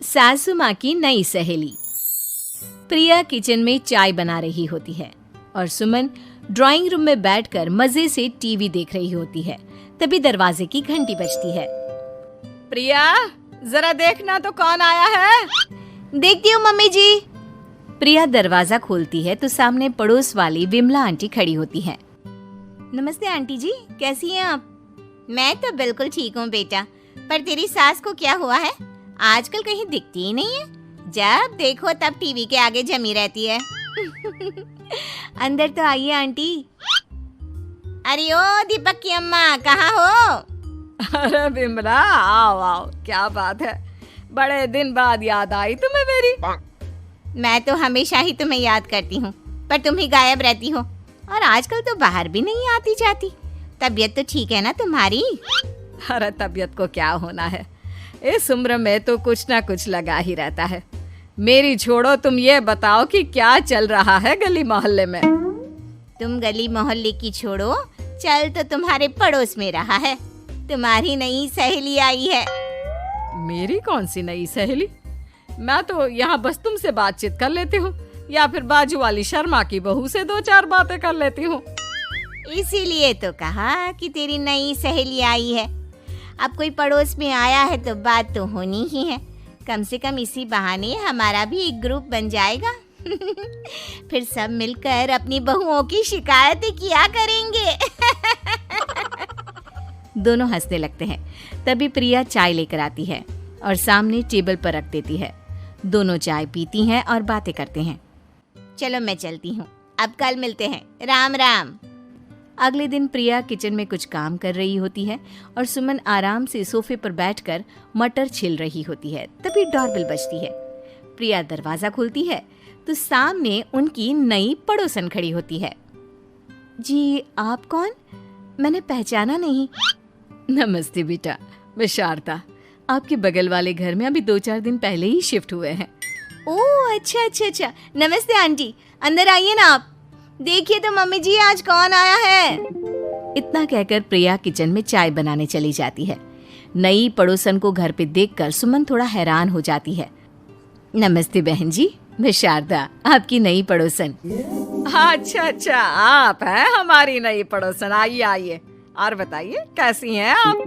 सासू माँ की नई सहेली। प्रिया किचन में चाय बना रही होती है और सुमन ड्राइंग रूम में बैठकर मजे से टीवी देख रही होती है। तभी दरवाजे की घंटी बजती है। प्रिया, जरा देखना तो कौन आया है। देखती हूँ मम्मी जी। प्रिया दरवाजा खोलती है तो सामने पड़ोस वाली विमला आंटी खड़ी होती है। नमस्ते आंटी जी, कैसी हैं आप? मैं तो बिल्कुल ठीक हूँ बेटा, पर तेरी सास को क्या हुआ है? आजकल कहीं दिखती ही नहीं है। जब देखो तब टीवी के आगे जमी रहती है। अंदर तो आइए आंटी। अरे ओ दीपक की अम्मा, कहाँ हो? अरे बिमला, आओ आओ, क्या बात है, बड़े दिन बाद याद आई तुम्हें मेरी। मैं तो हमेशा ही तुम्हें याद करती हूँ, पर तुम ही गायब रहती हो और आजकल तो बाहर भी नहीं आती जाती। तबीयत तो ठीक है ना तुम्हारी? अरे तबीयत को क्या होना है, इस उम्र में तो कुछ ना कुछ लगा ही रहता है। मेरी छोड़ो, तुम ये बताओ कि क्या चल रहा है गली मोहल्ले में। तुम गली मोहल्ले की छोड़ो, चल तो तुम्हारे पड़ोस में रहा है। तुम्हारी नई सहेली आई है। मेरी कौन सी नई सहेली? मैं तो यहाँ बस तुमसे बातचीत कर लेती हूँ या फिर बाजू वाली शर्मा की बहू से दो चार बातें कर लेती हूँ। इसीलिए तो कहा कि तेरी नई सहेली आई है। अब कोई पड़ोस में आया है तो बात तो होनी ही है। कम से कम इसी बहाने हमारा भी एक ग्रुप बन जाएगा। फिर सब मिलकर अपनी बहुओं की शिकायतें किया करेंगे। दोनों हंसने लगते हैं। तभी प्रिया चाय लेकर आती है और सामने टेबल पर रख देती है। दोनों चाय पीती हैं और बातें करते हैं। चलो मैं चलती हूँ, अब कल मिलते हैं। राम राम। अगले दिन प्रिया किचन में कुछ काम कर रही होती है और सुमन आराम से सोफे पर बैठकर मटर छिल रही होती है। तभी डोरबेल बजती है। प्रिया दरवाजा खोलती है तो सामने उनकी नई पड़ोसन खड़ी होती है। जी, आप कौन? मैंने पहचाना नहीं। नमस्ते बेटा, मैं शारदा, आपके बगल वाले घर में अभी 2-4 दिन पहले ही शिफ्ट हुए हैं। ओह अच्छा। नमस्ते आंटी, अंदर आइए ना आप। देखिए तो मम्मी जी, आज कौन आया है। इतना कहकर प्रिया किचन में चाय बनाने चली जाती है। नई पड़ोसन को घर पे देखकर सुमन थोड़ा हैरान हो जाती है। नमस्ते बहन जी, मैं शारदा, आपकी नई पड़ोसन। अच्छा, आप हैं हमारी नई पड़ोसन। आइए आइए, और बताइए कैसी हैं आप?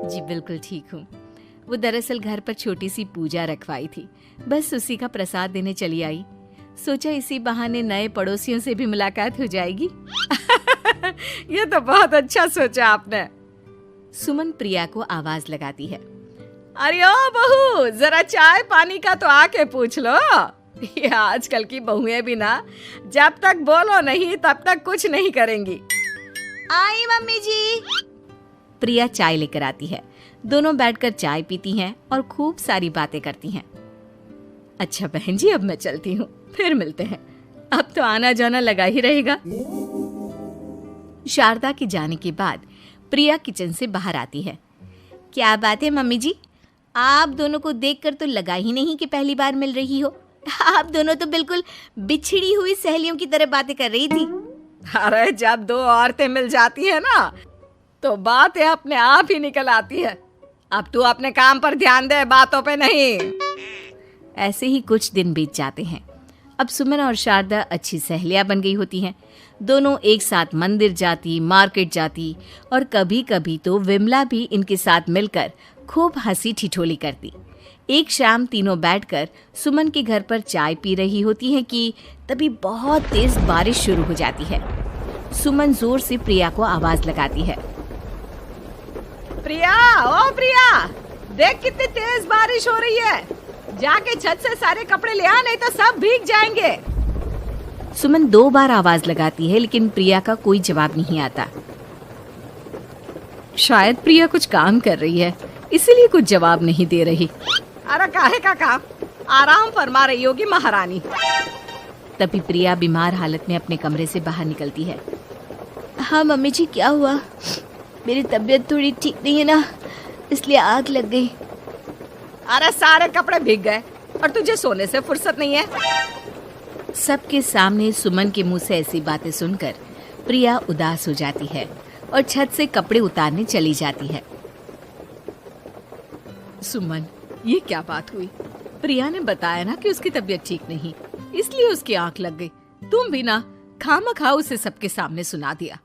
जी बिल्कुल ठीक हूँ। वो दरअसल घर पर छोटी सी पूजा रखवाई थी, बस उसी का प्रसाद देने चली आई। सोचा इसी बहाने नए पड़ोसियों से भी मुलाकात हो जाएगी। ये तो बहुत अच्छा सोचा आपने। सुमन प्रिया को आवाज लगाती है। अरे ओ बहू, जरा चाय पानी का तो आके पूछ लो। ये आजकल की बहुएं भी ना, जब तक बोलो नहीं तब तक कुछ नहीं करेंगी। आई मम्मी जी। प्रिया चाय लेकर आती है। दोनों बैठकर चाय पीती हैं और खूब सारी बातें करती हैं। अच्छा बहन जी, अब मैं चलती हूँ, फिर मिलते हैं। अब तो आना जाना लगा ही रहेगा। शारदा के जाने के बाद प्रिया किचन से बाहर आती है। क्या बात है मम्मी जी, आप दोनों को देखकर तो लगा ही नहीं कि पहली बार मिल रही हो। आप दोनों तो बिल्कुल बिछड़ी हुई सहेलियों की तरह बातें कर रही थी। अरे जब दो औरतें मिल जाती है ना, तो बातें अपने आप ही निकल आती है। अब तू अपने काम पर ध्यान दे, बातों पे नहीं। ऐसे ही कुछ दिन बीत जाते हैं। अब सुमन और शारदा अच्छी सहेलियां बन गई होती हैं। दोनों एक साथ मंदिर जाती, मार्केट जाती और कभी कभी तो विमला भी इनके साथ मिलकर खूब हंसी ठिठोली करती। एक शाम तीनों बैठकर सुमन के घर पर चाय पी रही होती हैं कि तभी बहुत तेज बारिश शुरू हो जाती है। सुमन जोर से प्रिया को आवाज लगाती है। प्रिया, ओ प्रिया, देख कितनी तेज बारिश हो रही है। जाके छत से सारे कपड़े ले आ, नहीं तो सब भीग जाएंगे। सुमन 2 बार आवाज लगाती है लेकिन प्रिया का कोई जवाब नहीं आता। शायद प्रिया कुछ काम कर रही है, इसीलिए कुछ जवाब नहीं दे रही। अरे काहे का काम, आराम फरमा रही होगी महारानी। तभी प्रिया बीमार हालत में अपने कमरे से बाहर निकलती है। हाँ मम्मी जी, क्या हुआ? मेरी तबीयत थोड़ी ठीक नहीं है ना, इसलिए आग लग गई। अरे सारे कपड़े भीग गए और तुझे सोने से फुर्सत नहीं है। सबके सामने सुमन के मुंह से ऐसी बातें सुनकर प्रिया उदास हो जाती है और छत से कपड़े उतारने चली जाती है। सुमन, ये क्या बात हुई? प्रिया ने बताया ना कि उसकी तबीयत ठीक नहीं, इसलिए उसकी आंख लग गई। तुम भी ना खामखा उसे सबके सामने सुना दिया।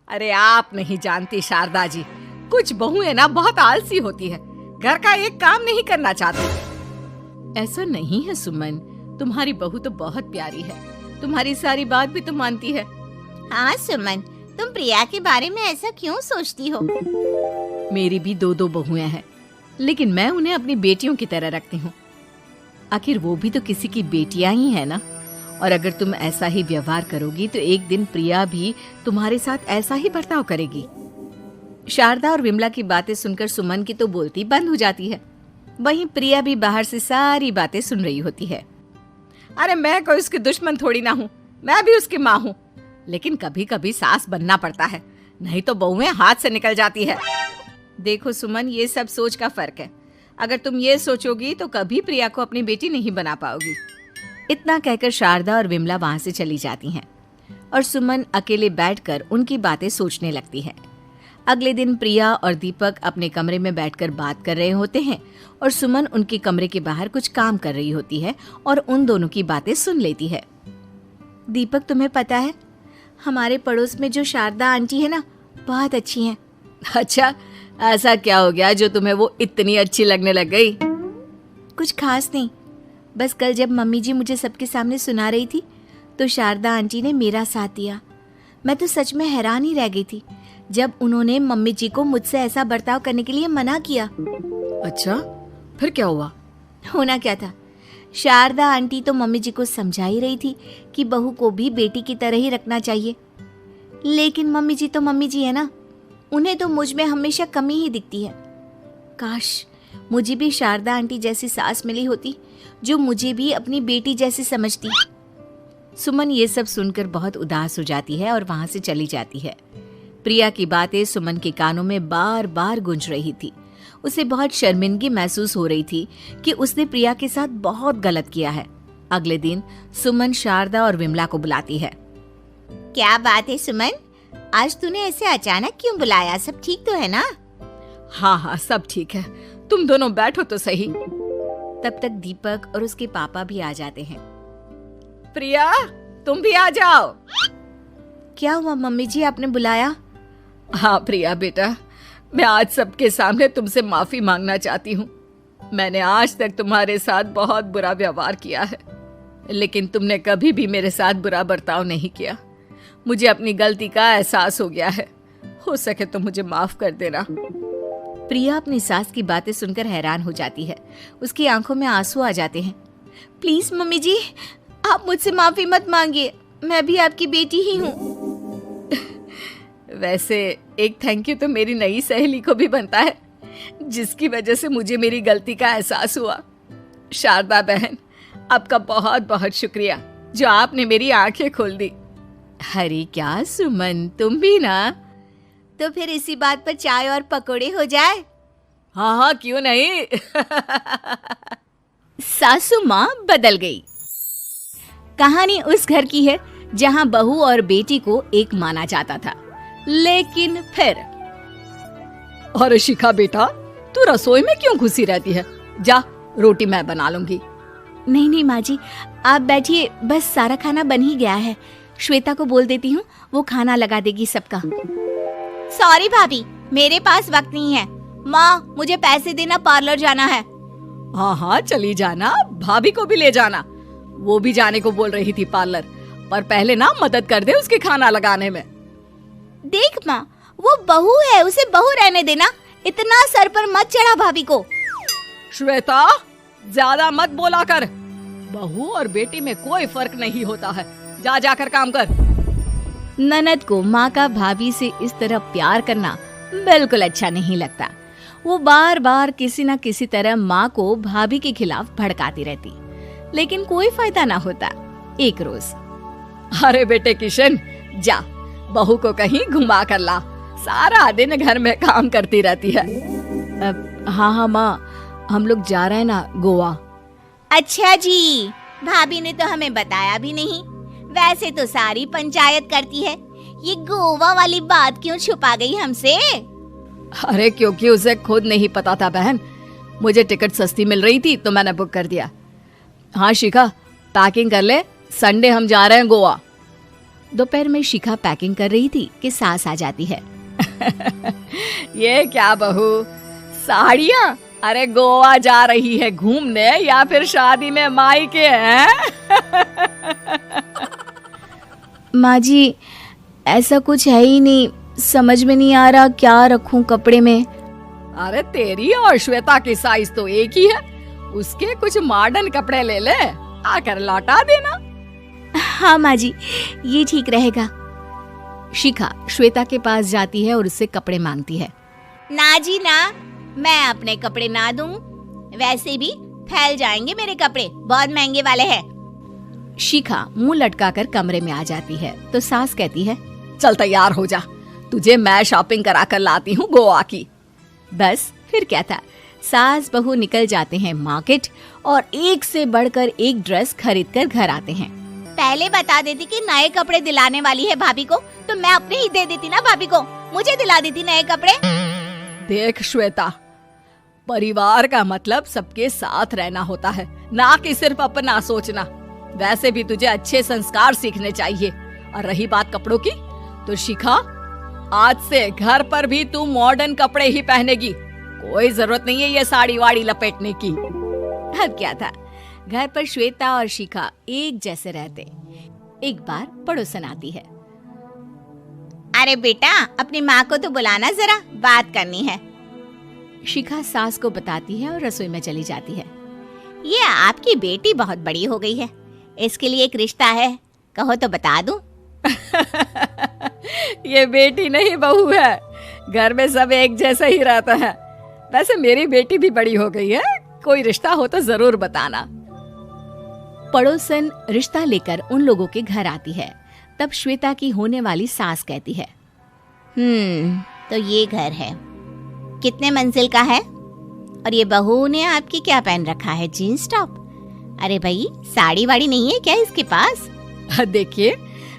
अरे आप नहीं जानती शारदा जी, कुछ बहुएं ना बहुत आलसी होती है, घर का एक काम नहीं करना चाहती। ऐसा नहीं है सुमन, तुम्हारी बहू तो बहुत प्यारी है, तुम्हारी सारी बात भी तो मानती है। हाँ सुमन, तुम प्रिया के बारे में ऐसा क्यों सोचती हो? मेरी भी दो दो बहुएं हैं, लेकिन मैं उन्हें अपनी बेटियों की तरह रखती हूँ। आखिर वो भी तो किसी की बेटियां ही है ना। और अगर तुम ऐसा ही व्यवहार करोगी तो एक दिन प्रिया भी तुम्हारे साथ ऐसा ही बर्ताव करेगी। शारदा और विमला की बातें सुनकर सुमन की तो बोलती बंद हो जाती है। वहीं प्रिया भी बाहर से सारी बातें सुन रही होती है। अरे मैं कोई उसकी दुश्मन थोड़ी ना हूँ, मैं भी उसकी माँ हूँ, लेकिन कभी कभी सास बनना पड़ता है, नहीं तो बहुएं हाथ से निकल जाती है। देखो सुमन, ये सब सोच का फर्क है। अगर तुम ये सोचोगी तो कभी प्रिया को अपनी बेटी नहीं बना पाओगी। इतना कहकर शारदा और विमला वहां से चली जाती हैं और सुमन अकेले बैठकर उनकी बातें सोचने लगती है। अगले दिन प्रिया और दीपक अपने कमरे में बैठकर बात कर रहे होते हैं और सुमन उनके कमरे के बाहर कुछ काम कर रही होती है और उन दोनों की बातें सुन लेती है। दीपक, तुम्हें पता है हमारे पड़ोस में जो शारदा आंटी है ना, बहुत अच्छी हैं। अच्छा, ऐसा क्या हो गया जो तुम्हें वो इतनी अच्छी लगने लग गई? कुछ खास नहीं, बस कल जब मम्मी जी मुझे सबके सामने सुना रही थी तो शारदा आंटी ने मेरा साथ दिया। मैं तो सच में हैरान ही रह गई थी जब उन्होंने मम्मी जी को मुझसे ऐसा बर्ताव करने के लिए मना किया। अच्छा, फिर क्या हुआ? होना क्या था, शारदा आंटी तो मम्मी जी को समझा ही रही थी कि बहू को भी बेटी की तरह ही रखना चाहिए, लेकिन मम्मी जी तो मम्मी जी है ना, उन्हें तो मुझ में हमेशा कमी ही दिखती है। काश मुझे भी शारदा आंटी जैसी सास मिली होती जो मुझे भी अपनी बेटी जैसी समझती। सुमन ये सब सुनकर बहुत उदास हो जाती है और वहां से चली जाती है। प्रिया की बातें सुमन के कानों में बार बार गूंज रही थी। उसे बहुत शर्मिंदगी महसूस हो रही थी कि उसने प्रिया के साथ बहुत गलत किया है। अगले दिन सुमन शारदा और विमला को बुलाती है। क्या बात है सुमन, आज तूने ऐसे अचानक क्यों बुलाया? सब ठीक तो है ना? हाँ हाँ, सब ठीक है, तुम दोनों बैठो तो सही। तब तक दीपक और उसके पापा भी आ जाते हैं। प्रिया, तुम भी आ जाओ। क्या हुआ मम्मी जी, आपने बुलाया? हाँ प्रिया बेटा, मैं आज सबके सामने तुमसे माफी मांगना चाहती हूँ। मैंने आज तक तुम्हारे साथ बहुत बुरा व्यवहार किया है, लेकिन तुमने कभी भी मेरे साथ बुरा बर्ताव नहीं किया। मुझे अपनी गलती का एहसास हो गया है, हो सके तो मुझे माफ कर देना। प्रिया अपनी सास की बातें सुनकर हैरान हो जाती है। उसकी आंखों में आंसू आ जाते हैं। प्लीज मम्मी जी, आप मुझसे माफी मत मांगिए, मैं भी आपकी बेटी ही हूँ। वैसे एक थैंक यू तो मेरी नई सहेली को भी बनता है, जिसकी वजह से मुझे मेरी गलती का एहसास हुआ। शारदा बहन, आपका बहुत बहुत शुक्रिया जो आपने मेरी आंखें खोल दी। अरे क्या सुमन, तुम भी ना। तो फिर इसी बात पर चाय और पकोड़े हो जाए? हाँ हाँ, क्यों नहीं। सासू माँ बदल गई। कहानी उस घर की है जहाँ बहू और बेटी को एक माना जाता था, लेकिन फिर। अरे शिखा बेटा, तू रसोई में क्यों घुसी रहती है? जा, रोटी मैं बना लूंगी। नहीं नहीं माँ जी, आप बैठिए, बस सारा खाना बन ही गया है। श्वेता को बोल देती हूँ, वो खाना लगा देगी सबका। सॉरी भाभी, मेरे पास वक्त नहीं है। माँ, मुझे पैसे देना, पार्लर जाना है। हाँ हाँ, चली जाना, भाभी को भी ले जाना। वो भी जाने को बोल रही थी पार्लर, पर पहले ना मदद कर दे उसके खाना लगाने में। देख माँ, वो बहू है, उसे बहू रहने देना, इतना सर पर मत चढ़ा भाभी को। श्वेता, ज्यादा मत बोला कर। बहू और बेटी में कोई फर्क नहीं होता है, जा जाकर काम कर। ननद को माँ का भाभी से इस तरह प्यार करना बिल्कुल अच्छा नहीं लगता। वो बार बार किसी न किसी तरह माँ को भाभी के खिलाफ भड़काती रहती, लेकिन कोई फायदा ना होता। एक रोज, अरे बेटे किशन, जा बहू को कहीं घुमा कर ला, सारा दिन घर में काम करती रहती है। हाँ हाँ माँ, हम लोग जा रहे हैं ना गोवा। अच्छा जी, भाभी ने तो हमें बताया भी नहीं। वैसे तो सारी पंचायत करती है, ये गोवा वाली बात क्यों छुपा गई हमसे? अरे क्योंकि उसे खुद नहीं पता था बहन। मुझे टिकट सस्ती मिल रही थी तो मैंने बुक कर दिया। हाँ शिखा, पैकिंग कर ले, संडे हम जा रहे हैं गोवा। दोपहर में शिखा पैकिंग कर रही थी कि सास आ जाती है। ये क्या बहू, साड़ियाँ? अरे गोवा जा रही है घूमने या फिर शादी में मायके हैं? माँ जी, ऐसा कुछ है ही नहीं, समझ में नहीं आ रहा क्या रखूं कपड़े में। अरे तेरी और श्वेता की साइज तो एक ही है, उसके कुछ मॉडर्न कपड़े ले ले, आकर लौटा देना। हाँ माँ जी, ये ठीक रहेगा। शिखा श्वेता के पास जाती है और उससे कपड़े मांगती है। ना जी ना, मैं अपने कपड़े ना दूं, वैसे भी फैल जाएंगे मेरे कपड़े, बहुत महंगे वाले हैं। शिखा मुंह लटकाकर कमरे में आ जाती है तो सास कहती है, चल तैयार हो जा, तुझे मैं शॉपिंग करा कर लाती हूँ गोवा की। बस फिर क्या था, सास बहू निकल जाते हैं मार्केट और एक से बढ़कर एक ड्रेस खरीद कर घर आते हैं। पहले बता देती कि नए कपड़े दिलाने वाली है भाभी को, तो मैं अपने ही दे देती ना भाभी को, मुझे दिला देती नए कपड़े। देख श्वेता, परिवार का मतलब सबके साथ रहना होता है, ना कि सिर्फ अपना सोचना। वैसे भी तुझे अच्छे संस्कार सीखने चाहिए। और रही बात कपड़ों की, तो शिखा, आज से घर पर भी तू मॉडर्न कपड़े ही पहनेगी, कोई जरूरत नहीं है ये साड़ी वाड़ी लपेटने की। अब क्या था, घर पर श्वेता और शिखा एक जैसे रहते। एक बार पड़ोसन आती है। अरे बेटा, अपनी माँ को तो बुलाना जरा, बात करनी है। शिखा सास को बताती है और रसोई में चली जाती है। ये आपकी बेटी बहुत बड़ी हो गई है, इसके लिए एक रिश्ता है, कहो तो बता दूं। ये बेटी नहीं बहू है, घर में सब एक जैसा ही रहता है। वैसे मेरी बेटी भी बड़ी हो गई है, कोई रिश्ता हो तो जरूर बताना। पड़ोसन रिश्ता लेकर उन लोगों के घर आती है। तब श्वेता की होने वाली सास कहती है, तो ये घर है, कितने मंजिल का है? और ये बहू ने आपकी क्या पहन रखा है, जीन्स टॉप? अरे भाई, साड़ी वाड़ी नहीं है क्या इसके पास? देखिए,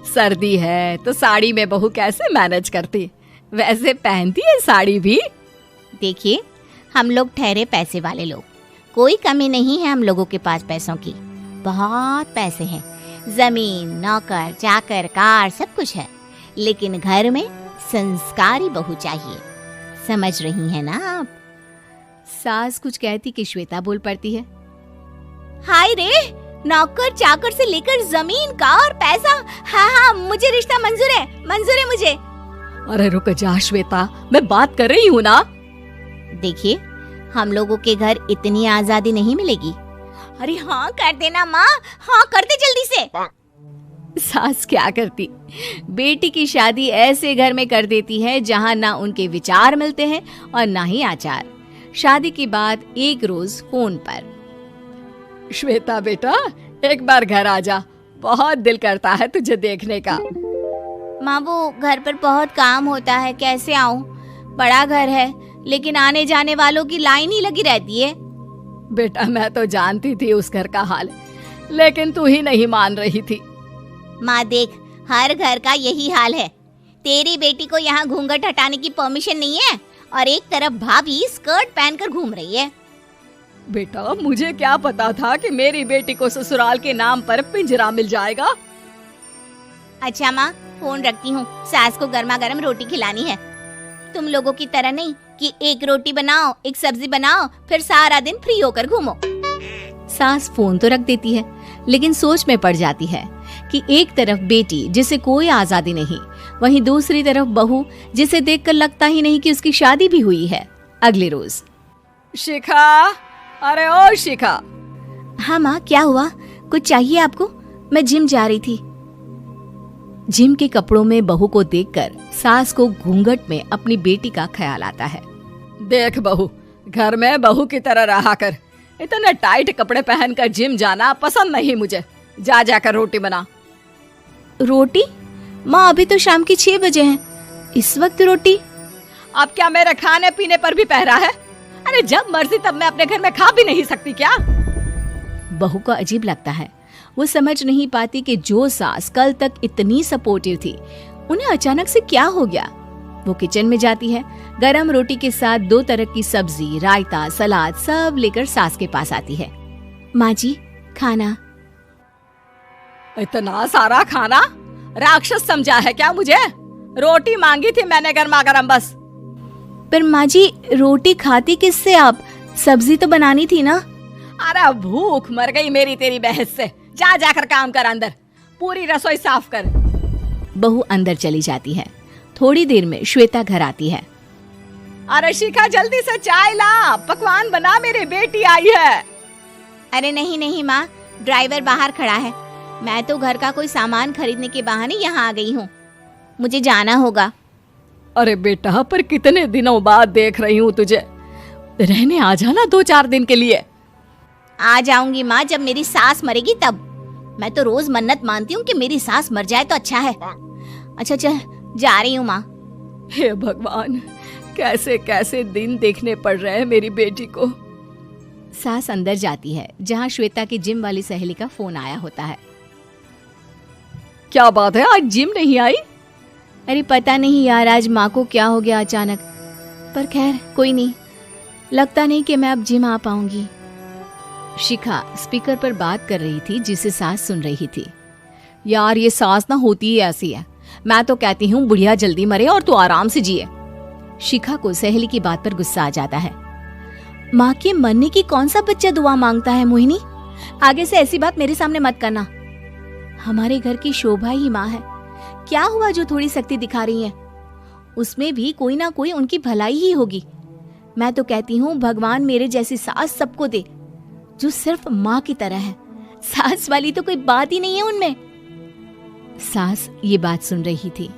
सर्दी है तो साड़ी में बहू कैसे मैनेज करती, वैसे पहनती है साड़ी भी। देखिए, हम लोग ठहरे पैसे वाले लोग, कोई कमी नहीं है हम लोगों के पास पैसों की, बहुत पैसे हैं, जमीन, नौकर चाकर, कार, सब कुछ है, लेकिन घर में संस्कारी बहू चाहिए, समझ रही हैं ना आप? सास कुछ कहती कि श्वेता बोल पड़ती है, हाय रे, नौकर चाकर से लेकर जमीन, कार, पैसा, हाँ, मुझे रिश्ता मंजूर है मुझे। अरे रुक जा श्वेता, मैं बात कर रही हूँ ना। देखिए, हम लोगों के घर इतनी आजादी नहीं मिलेगी। अरे हाँ कर देना माँ, हाँ कर दे जल्दी से। सास क्या करती, बेटी की शादी ऐसे घर में कर देती है जहाँ ना उनके विचार मिलते हैं और ना ही आचार। शादी की बात एक रोज फोन पर, श्वेता बेटा, एक बार घर आ जा, बहुत दिल करता है तुझे देखने का। माँ, वो घर पर बहुत काम होता है, कैसे आऊँ? बड़ा घर है, लेकिन आने जाने वालों की लाइन ही लगी रहती है। बेटा, मैं तो जानती थी उस घर का हाल, लेकिन तू ही नहीं मान रही थी। माँ देख, हर घर का यही हाल है। तेरी बेटी को यहाँ घूंघट हटाने की परमिशन नहीं है और एक तरफ भाभी स्कर्ट पहनकर घूम रही है। बेटा, मुझे क्या पता था कि मेरी बेटी को ससुराल के नाम पर पिंजरा मिल जाएगा। अच्छा माँ, फोन रखती हूँ, सास को गर्मा गर्म रोटी खिलानी है। तुम लोगों की तरह नहीं कि एक रोटी बनाओ, एक सब्जी बनाओ, फिर सारा दिन फ्री होकर घूमो। सास फोन तो रख देती है, लेकिन सोच में पड़ जाती है कि एक तरफ बेटी जिसे कोई आजादी नहीं, वहीं दूसरी तरफ बहू जिसे देखकर लगता ही नहीं कि उसकी शादी भी हुई है। अगले रोज, शिखा, अरे ओ शिखा। हाँ माँ, क्या हुआ, कुछ चाहिए आपको? मैं जिम जा रही थी। जिम के कपड़ों में बहू को देखकर सास को घूंघट में अपनी बेटी का ख्याल आता है। देख बहू, घर में बहू की तरह रहा कर, इतने टाइट कपड़े पहनकर जिम जाना पसंद नहीं मुझे। जा जाकर रोटी बना। रोटी? माँ, अभी तो शाम के 6 बजे हैं, इस वक्त रोटी? अब क्या मेरे खाने पीने पर भी पहरा है? अरे जब मर्जी तब मैं अपने घर में खा भी नहीं सकती क्या? बहू को अजीब लगता है। वो समझ नहीं पाती कि जो सास कल तक इतनी सपोर्टिव थी, उन्हें अचानक से क्या हो गया। वो किचन में जाती है। गरम रोटी के साथ 2 तरह की सब्जी, रायता, सलाद सब लेकर सास के पास आती है। माँ जी, खाना। इतना सारा खाना? राक्षस समझा है क्या मुझे? रोटी मांगी थी मैंने गर्मा गर्म बस। पर माँ जी, रोटी खाती किससे आप? सब्जी तो बनानी थी ना। अरे भूख मर गई मेरी तेरी बहस से। जा जाकर काम कर, अंदर पूरी रसोई साफ कर। बहू अंदर चली जाती है। थोड़ी देर में श्वेता घर आती है। अरे शिखा, जल्दी से चाय ला, पकवान बना, मेरी बेटी आई है। अरे नहीं नहीं माँ, ड्राइवर बाहर खड़ा है। मैं तो घर का कोई सामान खरीदने के बहाने यहाँ आ गई हूँ। मुझे जाना होगा। अरे बेटा, पर कितने दिनों बाद देख रही हूँ तुझे। रहने आ जाना 2-4 दिन के लिए। आ जाऊंगी माँ, जब मेरी सास मरेगी तब। मैं तो रोज मन्नत मानती हूँ कि मेरी सास मर जाए तो अच्छा है। अच्छा चल, जा रही हूँ माँ। हे भगवान, कैसे कैसे दिन देखने पड़ रहे हैं मेरी बेटी को। सास अंदर जाती है जहाँ श्वेता की जिम वाली सहेली का फोन आया होता है। क्या बात है, आज जिम नहीं आई? अरे पता नहीं यार, आज माँ को क्या हो गया अचानक। पर खैर कोई नहीं, लगता नहीं कि मैं अब जिम आ पाऊंगी। शिखा स्पीकर पर बात कर रही थी जिसे सास सुन रही थी। यार ये सास ना होती ही ऐसी है। मैं तो कहती हूँ बुढ़िया जल्दी मरे और तू आराम से जिए। शिखा को सहेली की बात पर गुस्सा आ जाता है। माँ के मरने की कौन सा बच्चा दुआ मांगता है मोहिनी? आगे से ऐसी बात मेरे सामने मत करना। हमारे घर की शोभा ही माँ है। क्या हुआ जो थोड़ी सख्ती दिखा रही है? उसमें भी कोई ना कोई उनकी भलाई ही होगी। मैं तो कहती हूँ भगवान मेरे जैसी सास सबको दे, जो सिर्फ माँ की तरह है। सास वाली तो कोई बात ही नहीं है उनमें। सास ये बात सुन रही थी।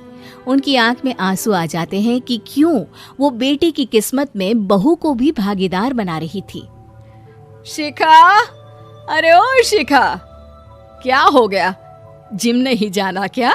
उनकी आंख में आंसू आ जाते हैं कि क्यों वो बेटी की किस्मत में बहू को भी भागीदार बना रही थी। शिखा, अरे ओ शिखा, क्या हो गया? जिम नहीं जाना क्या?